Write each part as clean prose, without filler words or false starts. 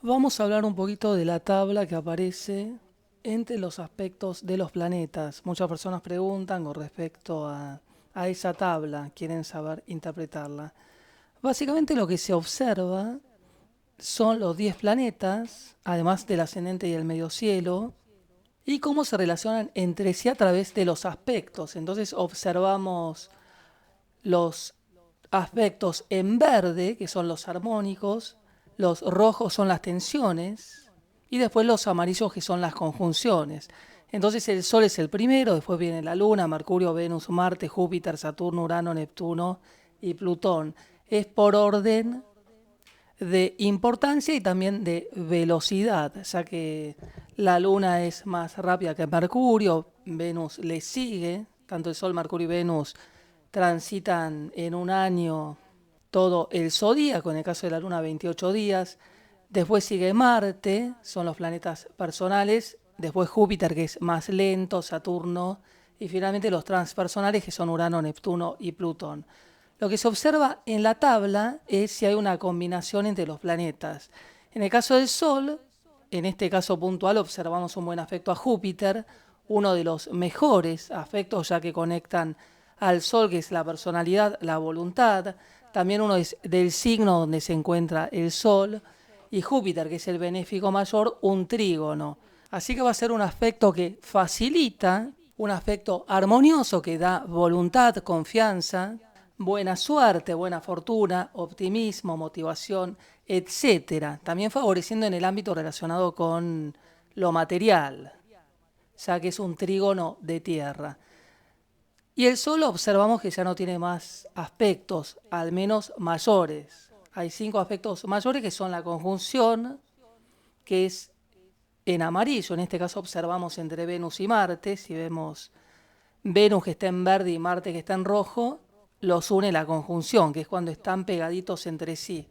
Vamos a hablar un poquito de la tabla que aparece entre los aspectos de los planetas. Muchas personas preguntan con respecto a esa tabla, quieren saber interpretarla. Básicamente lo que se observa son los 10 planetas, además del ascendente y el medio cielo, y cómo se relacionan entre sí a través de los aspectos. Entonces observamos los aspectos en verde, que son los armónicos, los rojos son las tensiones y después los amarillos que son las conjunciones. Entonces el Sol es el primero, después viene la Luna, Mercurio, Venus, Marte, Júpiter, Saturno, Urano, Neptuno y Plutón. Es por orden de importancia y también de velocidad, ya que la Luna es más rápida que Mercurio, Venus le sigue, tanto el Sol, Mercurio y Venus transitan en un año todo el zodíaco, en el caso de la Luna 28 días, después sigue Marte, son los planetas personales, después Júpiter que es más lento, Saturno y finalmente los transpersonales que son Urano, Neptuno y Plutón. Lo que se observa en la tabla es si hay una combinación entre los planetas. En el caso del Sol, en este caso puntual, observamos un buen afecto a Júpiter, uno de los mejores afectos ya que conectan al Sol, que es la personalidad, la voluntad. También uno es del signo donde se encuentra el Sol. Y Júpiter, que es el benéfico mayor, un trígono. Así que va a ser un aspecto que facilita, un aspecto armonioso que da voluntad, confianza, buena suerte, buena fortuna, optimismo, motivación, etcétera. También favoreciendo en el ámbito relacionado con lo material, ya que es un trígono de tierra. Y el Sol observamos que ya no tiene más aspectos, al menos mayores. Hay 5 aspectos mayores que son la conjunción, que es en amarillo. En este caso observamos entre Venus y Marte. Si vemos Venus que está en verde y Marte que está en rojo, los une la conjunción, que es cuando están pegaditos entre sí.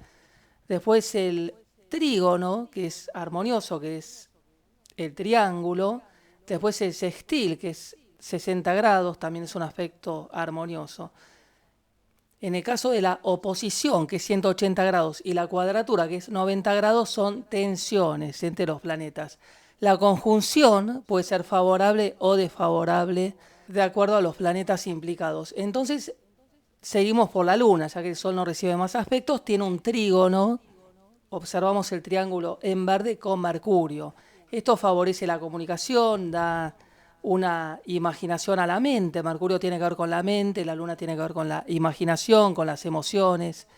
Después el trígono, que es armonioso, que es el triángulo. Después el sextil, que es 60 grados, también es un aspecto armonioso. En el caso de la oposición, que es 180 grados, y la cuadratura, que es 90 grados, son tensiones entre los planetas. La conjunción puede ser favorable o desfavorable de acuerdo a los planetas implicados. Entonces, seguimos por la Luna, ya que el Sol no recibe más aspectos, tiene un trígono. Observamos el triángulo en verde con Mercurio. Esto favorece la comunicación, da una imaginación a la mente. Mercurio tiene que ver con la mente, la Luna tiene que ver con la imaginación, con las emociones.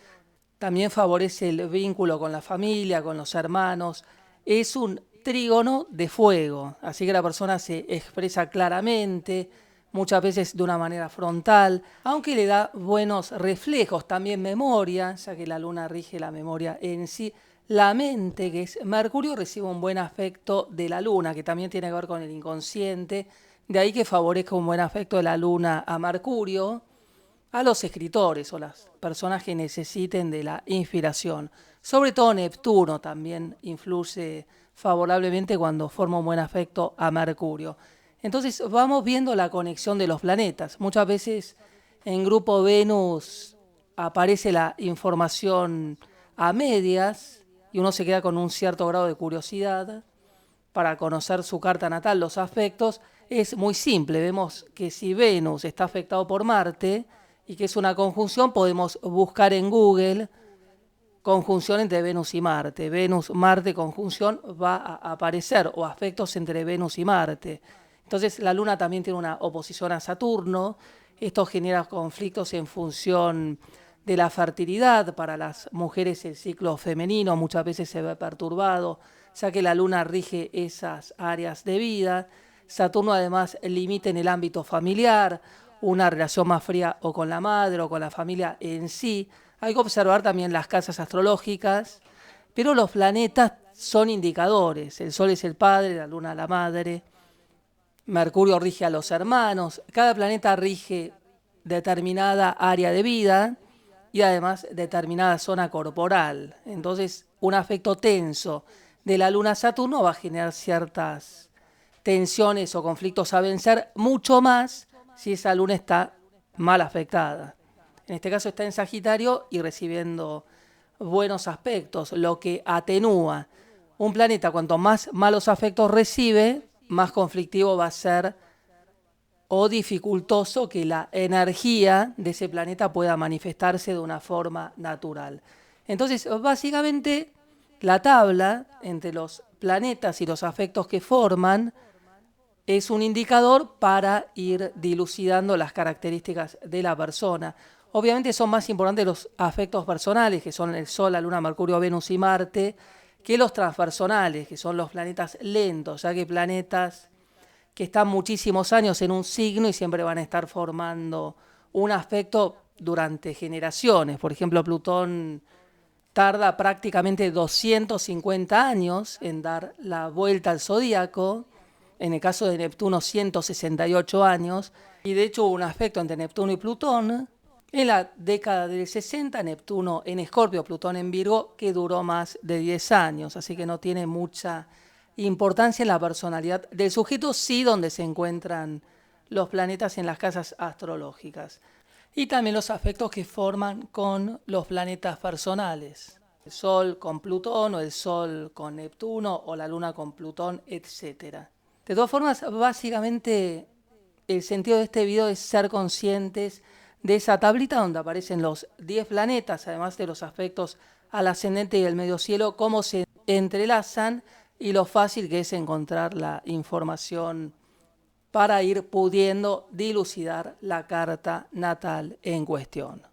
También favorece el vínculo con la familia, con los hermanos. Es un trígono de fuego, así que la persona se expresa claramente, muchas veces de una manera frontal, aunque le da buenos reflejos, también memoria, ya que la luna rige la memoria en sí. La mente, que es Mercurio, recibe un buen afecto de la luna, que también tiene que ver con el inconsciente, de ahí que favorezca un buen afecto de la luna a Mercurio, a los escritores o las personas que necesiten de la inspiración. Sobre todo Neptuno también influye favorablemente cuando forma un buen afecto a Mercurio. Entonces vamos viendo la conexión de los planetas. Muchas veces en grupo Venus aparece la información a medias y uno se queda con un cierto grado de curiosidad para conocer su carta natal, los aspectos. Es muy simple. Vemos que si Venus está afectado por Marte y que es una conjunción, podemos buscar en Google conjunción entre Venus y Marte. Venus, Marte, conjunción va a aparecer, o aspectos entre Venus y Marte. Entonces la Luna también tiene una oposición a Saturno. Esto genera conflictos en función de la fertilidad. Para las mujeres el ciclo femenino muchas veces se ve perturbado, ya que la Luna rige esas áreas de vida. Saturno además limita en el ámbito familiar, una relación más fría o con la madre o con la familia en sí. Hay que observar también las casas astrológicas, pero los planetas son indicadores. El Sol es el padre, la Luna la madre, Mercurio rige a los hermanos, cada planeta rige determinada área de vida y además determinada zona corporal. Entonces, un afecto tenso de la Luna a Saturno va a generar ciertas tensiones o conflictos a vencer, mucho más si esa Luna está mal afectada. En este caso está en Sagitario y recibiendo buenos aspectos, lo que atenúa Un planeta, cuanto más malos afectos recibe, más conflictivo va a ser o dificultoso que la energía de ese planeta pueda manifestarse de una forma natural. Entonces, básicamente, la tabla entre los planetas y los afectos que forman es un indicador para ir dilucidando las características de la persona. Obviamente son más importantes los afectos personales, que son el Sol, la Luna, Mercurio, Venus y Marte, que los transpersonales, que son los planetas lentos, ya que planetas que están muchísimos años en un signo y siempre van a estar formando un aspecto durante generaciones. Por ejemplo, Plutón tarda prácticamente 250 años en dar la vuelta al zodíaco. En el caso de Neptuno, 168 años. Y de hecho hubo un aspecto entre Neptuno y Plutón en la década del 60, Neptuno en Escorpio, Plutón en Virgo, que duró más de 10 años. Así que no tiene mucha importancia en la personalidad del sujeto, sí donde se encuentran los planetas en las casas astrológicas. Y también los aspectos que forman con los planetas personales. El Sol con Plutón o el Sol con Neptuno o la Luna con Plutón, etc. De todas formas, básicamente el sentido de este video es ser conscientes de esa tablita donde aparecen los 10 planetas, además de los aspectos al ascendente y al medio cielo, cómo se entrelazan y lo fácil que es encontrar la información para ir pudiendo dilucidar la carta natal en cuestión.